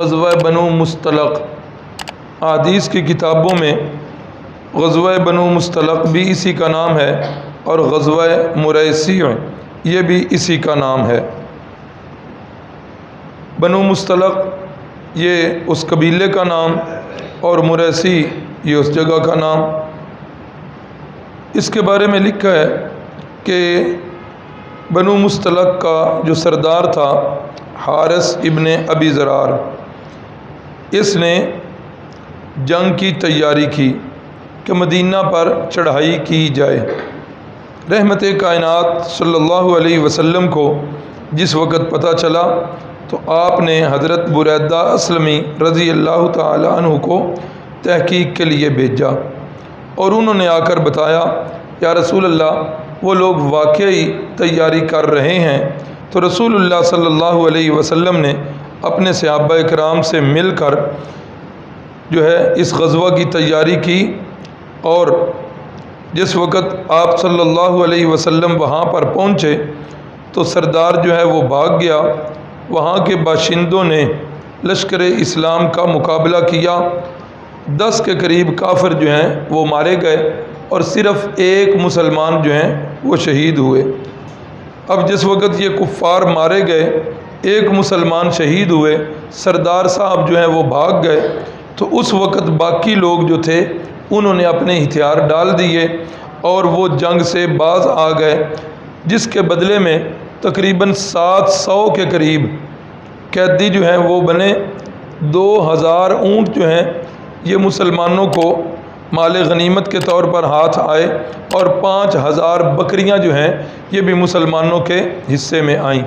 غزوہ بنو مستلق، احادیث کی کتابوں میں غزوہ بنو مستلق بھی اسی کا نام ہے اور غزوہ مریسی یہ بھی اسی کا نام ہے۔ بنو مستلق یہ اس قبیلے کا نام اور مریسی یہ اس جگہ کا نام۔ اس کے بارے میں لکھا ہے کہ بنو مستلق کا جو سردار تھا حارث ابن ابی زرار، اس نے جنگ کی تیاری کی کہ مدینہ پر چڑھائی کی جائے۔ رحمت کائنات صلی اللہ علیہ وسلم کو جس وقت پتہ چلا تو آپ نے حضرت بریدہ اسلمی رضی اللہ تعالی عنہ کو تحقیق کے لیے بھیجا اور انہوں نے آ کر بتایا، یا رسول اللہ وہ لوگ واقعی تیاری کر رہے ہیں۔ تو رسول اللہ صلی اللہ علیہ وسلم نے اپنے صحابہ اکرام سے مل کر جو ہے اس غزوہ کی تیاری کی، اور جس وقت آپ صلی اللہ علیہ وسلم وہاں پر پہنچے تو سردار جو ہے وہ بھاگ گیا۔ وہاں کے باشندوں نے لشکر اسلام کا مقابلہ کیا، 10 کے قریب کافر جو ہیں وہ مارے گئے اور صرف ایک مسلمان جو ہیں وہ شہید ہوئے۔ اب جس وقت یہ کفار مارے گئے، ایک مسلمان شہید ہوئے، سردار صاحب جو ہیں وہ بھاگ گئے، تو اس وقت باقی لوگ جو تھے انہوں نے اپنے ہتھیار ڈال دیے اور وہ جنگ سے باز آ گئے، جس کے بدلے میں تقریباً 700 کے قریب قیدی جو ہیں وہ بنے۔ 2000 اونٹ جو ہیں یہ مسلمانوں کو مال غنیمت کے طور پر ہاتھ آئے اور 5000 بکریاں جو ہیں یہ بھی مسلمانوں کے حصے میں آئیں۔